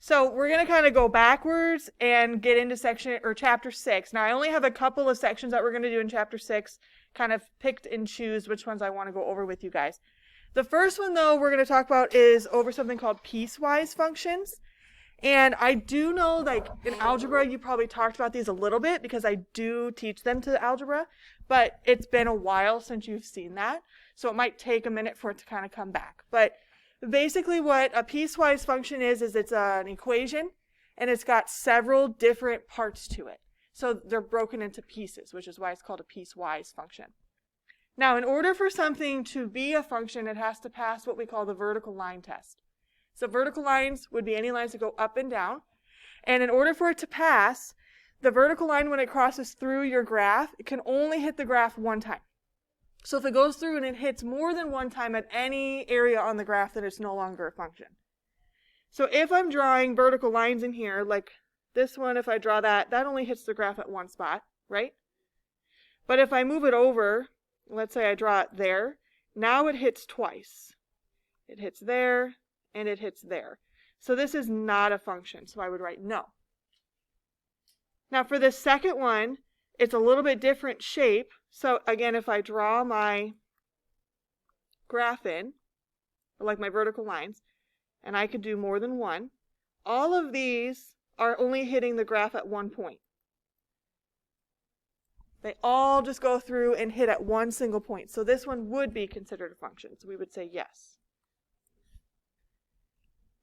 So we're going to kind of go backwards and get into section or chapter 6. Now I only have a couple of sections that we're going to do in chapter 6, kind of picked and choose which ones I want to go over with you guys. The first one though we're going to talk about is over something called piecewise functions. And I do know, like, in algebra, you probably talked about these a little bit because I do teach them to algebra, but it's been a while since you've seen that, so it might take a minute for it to kind of come back. But basically what a piecewise function is it's an equation, and it's got several different parts to it. So they're broken into pieces, which is why it's called a piecewise function. Now, in order for something to be a function, it has to pass what we call the vertical line test. So vertical lines would be any lines that go up and down. And in order for it to pass, the vertical line, when it crosses through your graph, it can only hit the graph one time. So if it goes through and it hits more than one time at any area on the graph, then it's no longer a function. So if I'm drawing vertical lines in here, like this one, if I draw that, that only hits the graph at one spot, right? But if I move it over, let's say I draw it there, now it hits twice. It hits there, and it hits there. So this is not a function, so I would write no. Now for the second one, it's a little bit different shape. So again, if I draw my graph in, like my vertical lines, and I could do more than one, all of these are only hitting the graph at one point. They all just go through and hit at one single point. So this one would be considered a function. So we would say yes.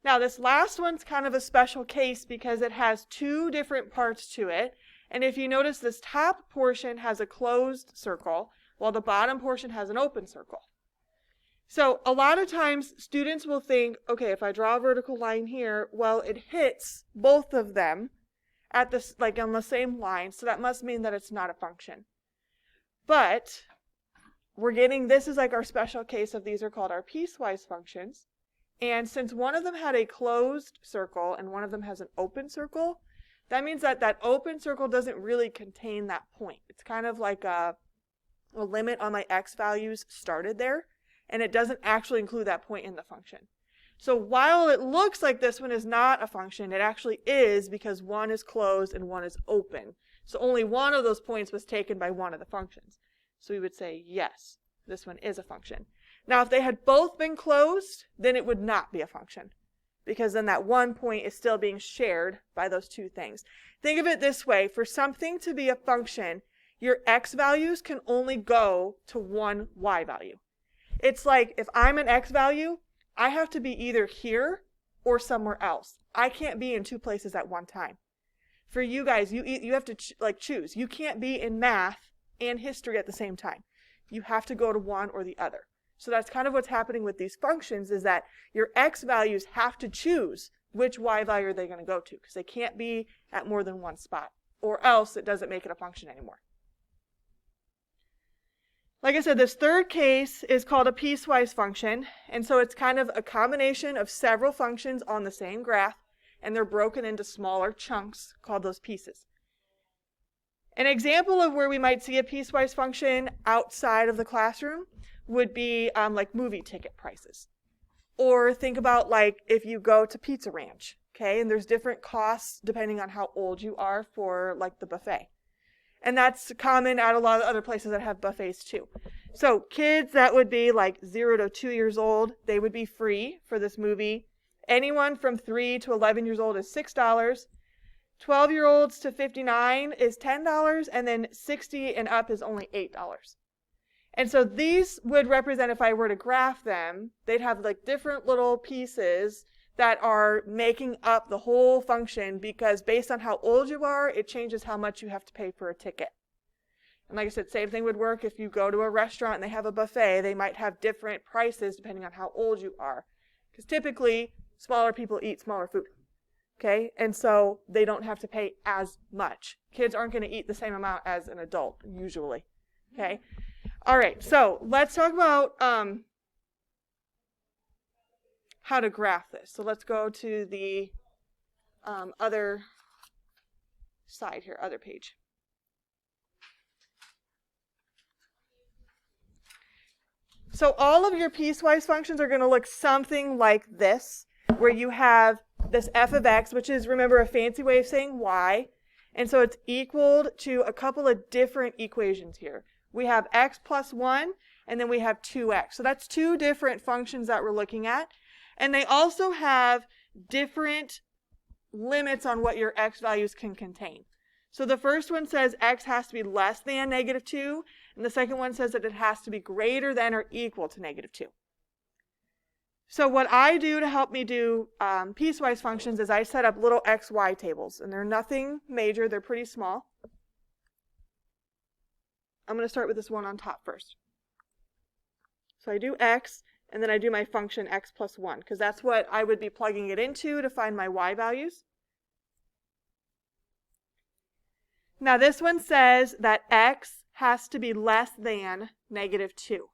Now this last one's kind of a special case because it has two different parts to it. And if you notice, this top portion has a closed circle, while the bottom portion has an open circle. So a lot of times students will think, okay, if I draw a vertical line here, well, it hits both of them at this, like on the same line, so that must mean that it's not a function. But this is like our special case of these are called our piecewise functions. And since one of them had a closed circle and one of them has an open circle, that means that that open circle doesn't really contain that point. It's kind of like a limit on my x values started there, and it doesn't actually include that point in the function. So while it looks like this one is not a function, it actually is because one is closed and one is open. So only one of those points was taken by one of the functions. So we would say, yes, this one is a function. Now, if they had both been closed, then it would not be a function, because then that one point is still being shared by those two things. Think of it this way. For something to be a function, your x values can only go to one y value. It's like if I'm an x value, I have to be either here or somewhere else. I can't be in two places at one time. For you guys, you have to choose. You can't be in math and history at the same time. You have to go to one or the other. So that's kind of what's happening with these functions, is that your x values have to choose which y value are they going to go to, because they can't be at more than one spot, or else it doesn't make it a function anymore. Like I said, this third case is called a piecewise function, and so it's kind of a combination of several functions on the same graph, and they're broken into smaller chunks called those pieces. An example of where we might see a piecewise function outside of the classroom would be like movie ticket prices. Or think about like if you go to Pizza Ranch, okay, and there's different costs depending on how old you are for like the buffet. And that's common at a lot of other places that have buffets too. So kids that would be like 0 to 2 years old, they would be free for this movie. Anyone from 3 to 11 years old is $6. 12-year-olds to 59 is $10, and then 60 and up is only $8. And so these would represent, if I were to graph them, they'd have like different little pieces that are making up the whole function, because based on how old you are, it changes how much you have to pay for a ticket. And like I said, same thing would work if you go to a restaurant and they have a buffet. They might have different prices depending on how old you are, because typically smaller people eat smaller food. Okay, and so they don't have to pay as much. Kids aren't going to eat the same amount as an adult, usually. Okay, all right, so let's talk about how to graph this. So let's go to the other side here, other page. So all of your piecewise functions are going to look something like this, where you have this f of x, which is, remember, a fancy way of saying y. And so it's equaled to a couple of different equations here. We have x plus 1, and then we have 2x. So that's two different functions that we're looking at. And they also have different limits on what your x values can contain. So the first one says x has to be less than -2, and the second one says that it has to be greater than or equal to -2. So what I do to help me do piecewise functions is I set up little xy tables, and they're nothing major, they're pretty small. I'm going to start with this one on top first. So I do x, and then I do my function x plus 1, because that's what I would be plugging it into to find my y values. Now this one says that x has to be less than -2.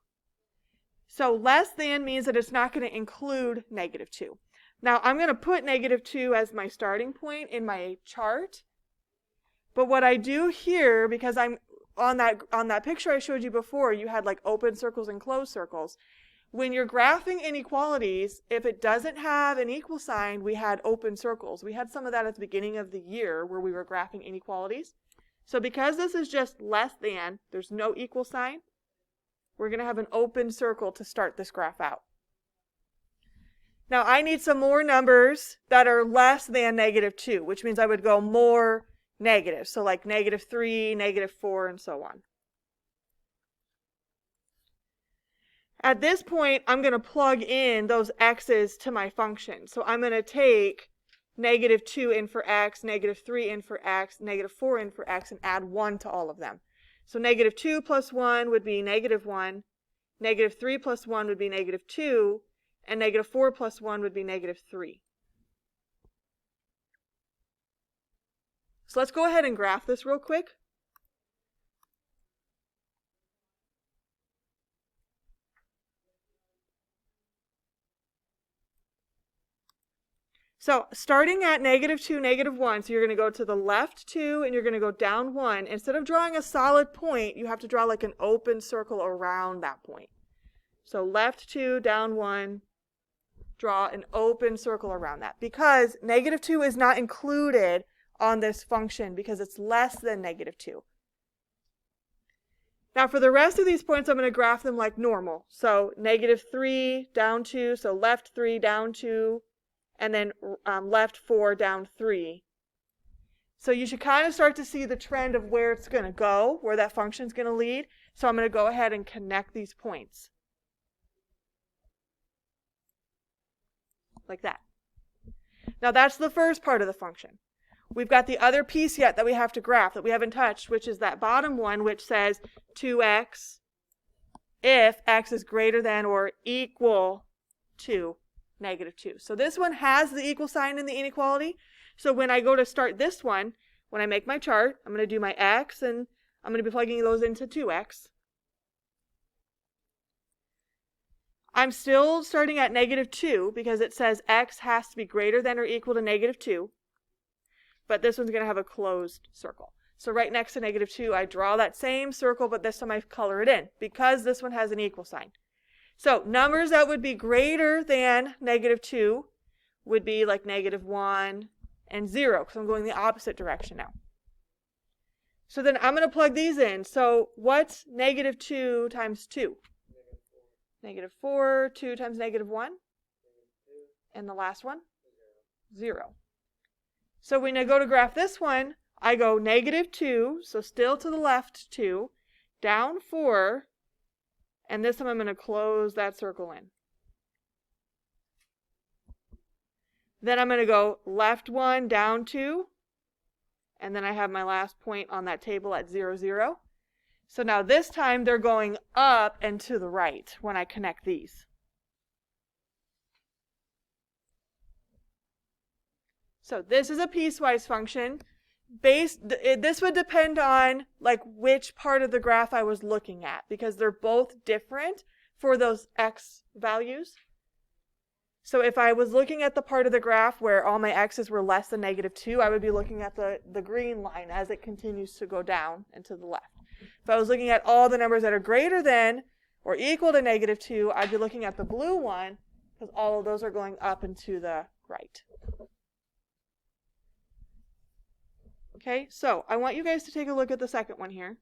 So less than means that it's not going to include -2. Now I'm going to put -2 as my starting point in my chart. But what I do here, because I'm on that picture I showed you before, you had like open circles and closed circles. When you're graphing inequalities, if it doesn't have an equal sign, we had open circles. We had some of that at the beginning of the year where we were graphing inequalities. So because this is just less than, there's no equal sign, we're going to have an open circle to start this graph out. Now I need some more numbers that are less than -2, which means I would go more negative. So like -3, -4, and so on. At this point, I'm going to plug in those x's to my function. So I'm going to take -2 in for x, -3 in for x, -4 in for x, and add 1 to all of them. So -2 plus 1 would be -1, -3 plus 1 would be -2, and -4 plus 1 would be -3. So let's go ahead and graph this real quick. So starting at -2, -1, so you're going to go to the left 2 and you're going to go down 1. Instead of drawing a solid point, you have to draw like an open circle around that point. So left 2, down 1, draw an open circle around that. Because -2 is not included on this function because it's less than -2. Now for the rest of these points, I'm going to graph them like normal. So -3, down 2, so left 3, down 2, and then left 4, down 3. So you should kind of start to see the trend of where it's going to go, where that function is going to lead. So I'm going to go ahead and connect these points. Like that. Now that's the first part of the function. We've got the other piece yet that we have to graph that we haven't touched, which is that bottom one, which says 2x if x is greater than or equal to -2. So this one has the equal sign in the inequality. So when I go to start this one, when I make my chart, I'm going to do my x, and I'm going to be plugging those into 2x. I'm still starting at -2 because it says x has to be greater than or equal to -2. But this one's going to have a closed circle. So right next to -2, I draw that same circle, but this time I color it in because this one has an equal sign. So numbers that would be greater than -2 would be like -1 and 0, because I'm going the opposite direction now. So then I'm going to plug these in. So what's -2 times 2? -4. 2 times -1? And the last one? 0. So when I go to graph this one, I go -2, so still to the left 2, down 4, and this time I'm going to close that circle in. Then I'm going to go left 1, down 2, and then I have my last point on that table at 0, 0. So now this time they're going up and to the right when I connect these. So this is a piecewise function. This would depend on like which part of the graph I was looking at, because they're both different for those x values. So if I was looking at the part of the graph where all my x's were less than -2, I would be looking at the green line as it continues to go down and to the left. If I was looking at all the numbers that are greater than or equal to -2, I'd be looking at the blue one because all of those are going up and to the right. Okay, so I want you guys to take a look at the second one here.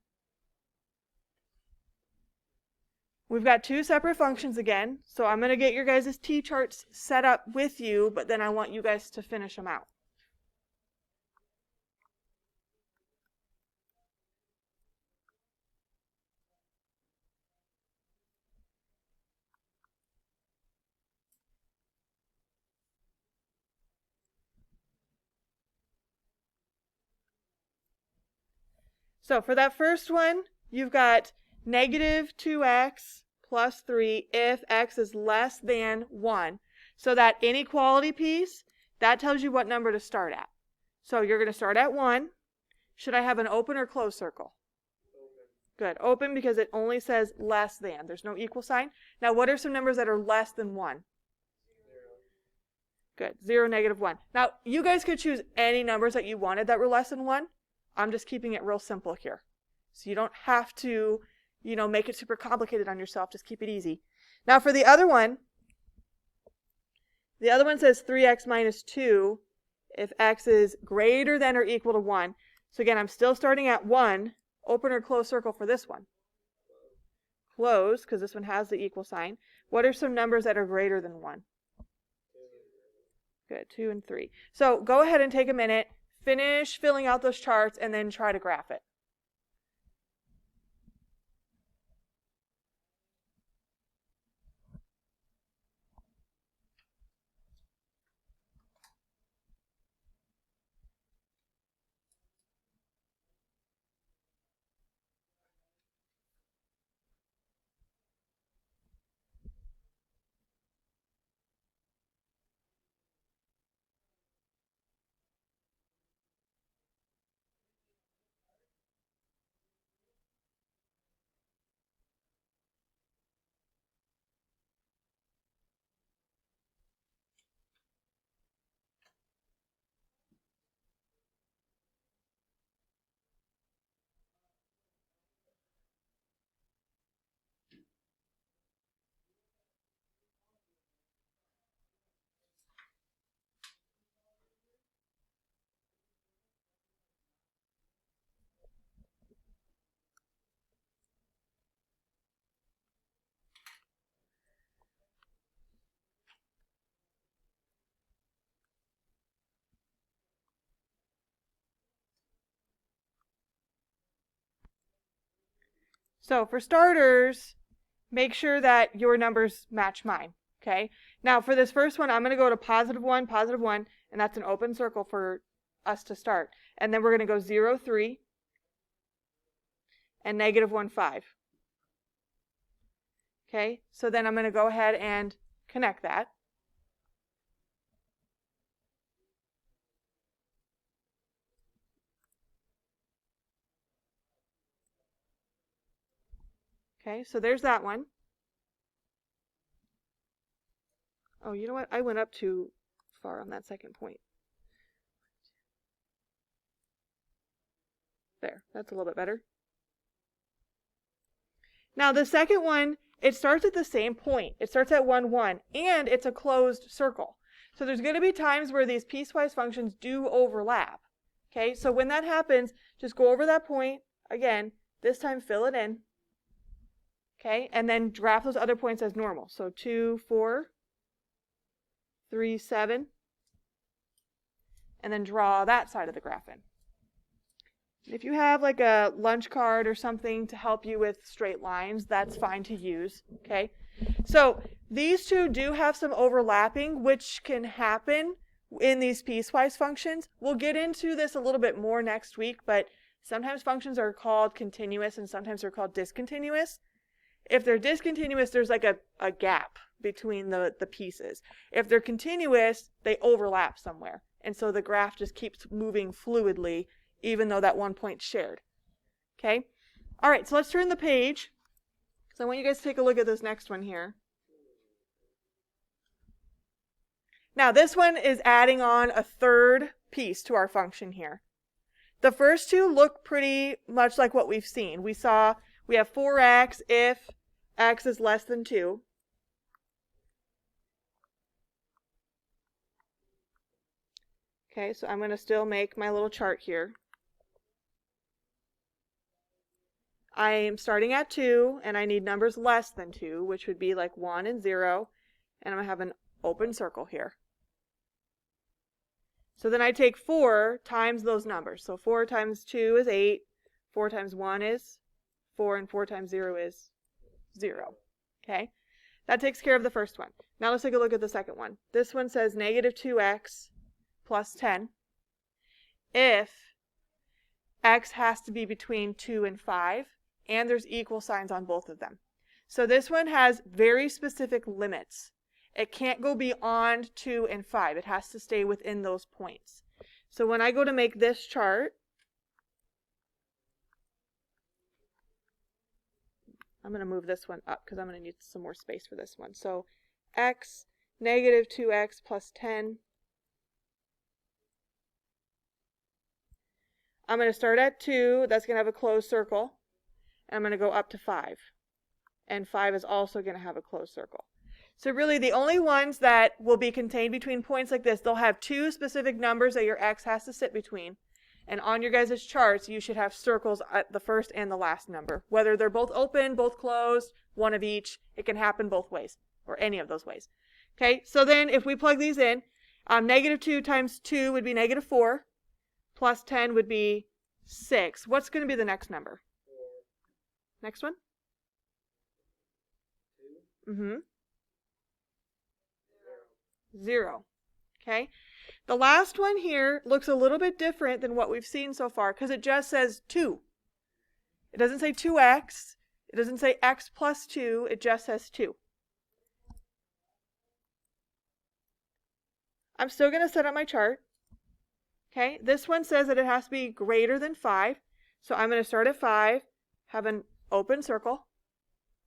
We've got two separate functions again, so I'm going to get your guys' t-charts set up with you, but then I want you guys to finish them out. So for that first one, you've got negative 2x plus 3 if x is less than 1. So that inequality piece, that tells you what number to start at. So you're going to start at 1. Should I have an open or closed circle? Good. Open because it only says less than. There's no equal sign. Now what are some numbers that are less than 1? Good. 0, negative 1. Now you guys could choose any numbers that you wanted that were less than 1. I'm just keeping it real simple here. So you don't have to, make it super complicated on yourself. Just keep it easy. Now for the other one says 3x minus 2 if x is greater than or equal to 1. So again, I'm still starting at 1. Open or closed circle for this one? Closed, because this one has the equal sign. What are some numbers that are greater than 1? Good, 2 and 3. So go ahead and take a minute. Finish filling out those charts and then try to graph it. So for starters, make sure that your numbers match mine. Okay. Now for this first one, I'm going to go to +1, +1, and that's an open circle for us to start. And then we're going to go 0, 3, and -1, 5. Okay. So then I'm going to go ahead and connect that. Okay. So there's that one. Oh, you know what? I went up too far on that second point. There, that's a little bit better. Now the second one, it starts at the same point. It starts at 1, 1, and it's a closed circle. So there's going to be times where these piecewise functions do overlap. Okay, so when that happens, just go over that point. Again, this time fill it in. Okay, and then graph those other points as normal. So 2, 4, 3, 7, and then draw that side of the graph in. If you have like a lunch card or something to help you with straight lines, that's fine to use, okay? So these two do have some overlapping, which can happen in these piecewise functions. We'll get into this a little bit more next week, but sometimes functions are called continuous and sometimes they're called discontinuous. If they're discontinuous, there's like a gap between the pieces. If they're continuous, they overlap somewhere. And so the graph just keeps moving fluidly even though that one point's shared. Okay? All right, so let's turn the page. So I want you guys to take a look at this next one here. Now this one is adding on a third piece to our function here. The first two look pretty much like what we've seen. We have 4x if x is less than 2. Okay, so I'm going to still make my little chart here. I'm starting at 2, and I need numbers less than 2, which would be like 1 and 0, and I'm going to have an open circle here. So then I take 4 times those numbers. So 4 times 2 is 8, 4 times 1 is 4, and 4 times 0 is 0. Okay? That takes care of the first one. Now let's take a look at the second one. This one says negative 2x plus 10 if x has to be between 2 and 5, and there's equal signs on both of them. So this one has very specific limits. It can't go beyond 2 and 5. It has to stay within those points. So when I go to make this chart, I'm going to move this one up because I'm going to need some more space for this one. So x, negative 2x plus 10. I'm going to start at 2. That's going to have a closed circle. And I'm going to go up to 5. And 5 is also going to have a closed circle. So really the only ones that will be contained between points like this, they'll have 2 specific numbers that your x has to sit between. And on your guys' charts, you should have circles at the first and the last number. Whether they're both open, both closed, one of each, it can happen both ways, or any of those ways. Okay, so then if we plug these in, negative 2 times 2 would be negative 4, plus 10 would be 6. What's going to be the next number? 4. Next one? 2. Mm-hmm. 0. Okay. The last one here looks a little bit different than what we've seen so far because it just says 2. It doesn't say 2x. It doesn't say x plus 2. It just says 2. I'm still going to set up my chart. Okay. This one says that it has to be greater than 5. So I'm going to start at 5, have an open circle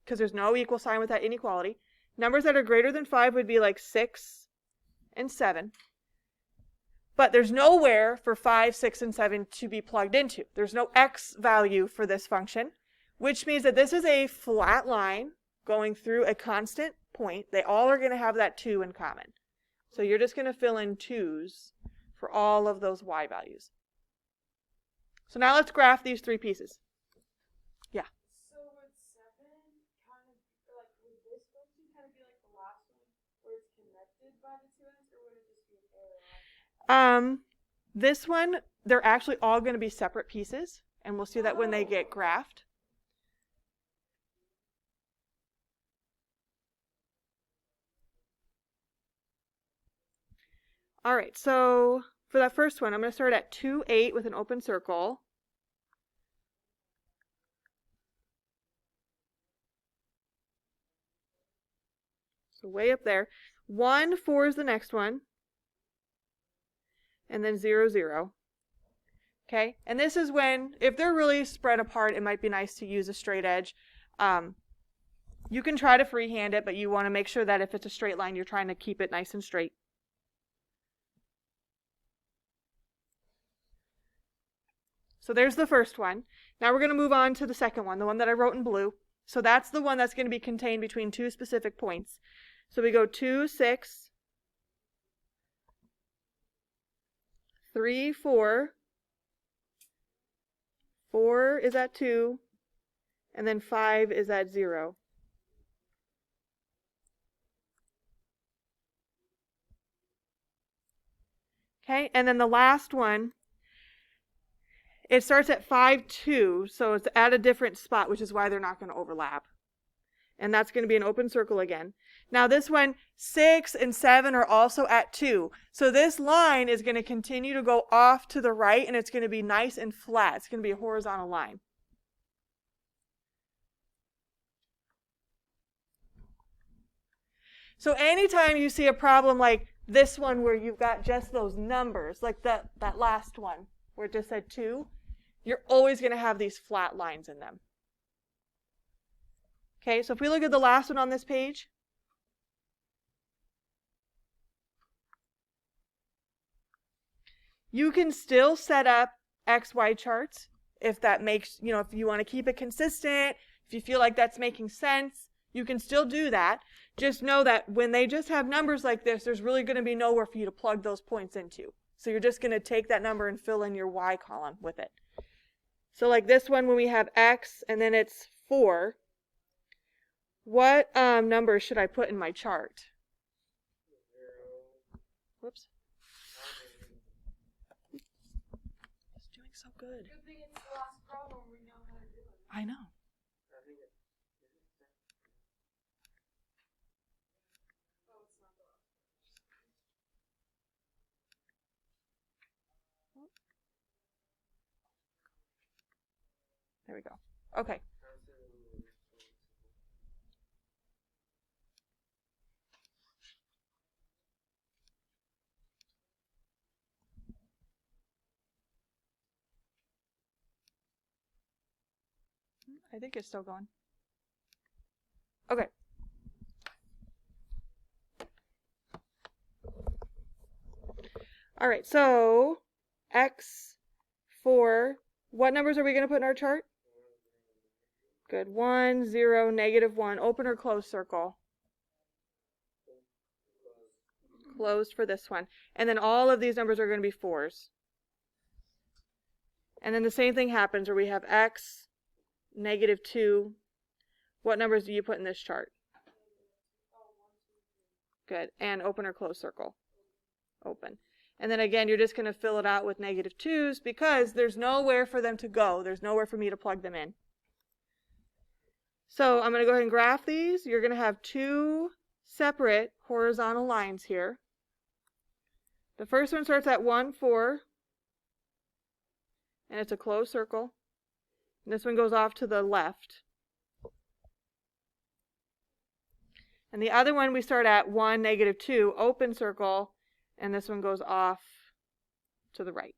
because there's no equal sign with that inequality. Numbers that are greater than 5 would be like 6 and 7. But there's nowhere for 5, 6, and 7 to be plugged into. There's no x value for this function, which means that this is a flat line going through a constant point. They all are going to have that 2 in common. So you're just going to fill in 2's for all of those y values. So now let's graph these 3 pieces. Yeah. So would 7 kind of, like, would this function kind of be like the last one where it's connected by the 2 ends, or would it just be an arrow? This one, they're actually all going to be separate pieces, and we'll see that when they get graphed. All right, so for that first one, I'm going to start at 2, 8 with an open circle. So way up there. 1, 4 is the next one. And then 0, 0. Okay, and this is when, if they're really spread apart, it might be nice to use a straight edge. You can try to freehand it, but you want to make sure that if it's a straight line, you're trying to keep it nice and straight. So there's the first one. Now we're going to move on to the second one, the one that I wrote in blue. So that's the one that's going to be contained between 2 specific points. So we go 2, 6, 3, 4, 4 is at 2, and then 5 is at 0. Okay, and then the last one, it starts at 5, 2, so it's at a different spot, which is why they're not going to overlap. And that's going to be an open circle again. Now this one, 6 and 7 are also at 2. So this line is going to continue to go off to the right, and it's going to be nice and flat. It's going to be a horizontal line. So anytime you see a problem like this one where you've got just those numbers, like that last one where it just said 2, you're always going to have these flat lines in them. Okay, so if we look at the last one on this page, you can still set up XY charts if that makes, if you want to keep it consistent, if you feel like that's making sense, you can still do that. Just know that when they just have numbers like this, there's really going to be nowhere for you to plug those points into. So you're just going to take that number and fill in your Y column with it. So like this one, when we have x and then it's 4, what numbers should I put in my chart? Whoops. It's doing so good. Good thing it's the last problem. We know how to do it. I know. Oh, it's not the last. There we go. Okay. I think it's still going. Okay. All right, so x, 4. What numbers are we going to put in our chart? Good. 1, 0, -1. Open or closed circle? Closed for this one. And then all of these numbers are going to be 4s. And then the same thing happens where we have x, -2. What numbers do you put in this chart? Good. And open or closed circle? Open. And then again, you're just going to fill it out with -2s because there's nowhere for them to go. There's nowhere for me to plug them in. So I'm going to go ahead and graph these. You're going to have 2 separate horizontal lines here. The first one starts at 1, 4. And it's a closed circle. And this one goes off to the left. And the other one we start at 1, -2, open circle, and this one goes off to the right.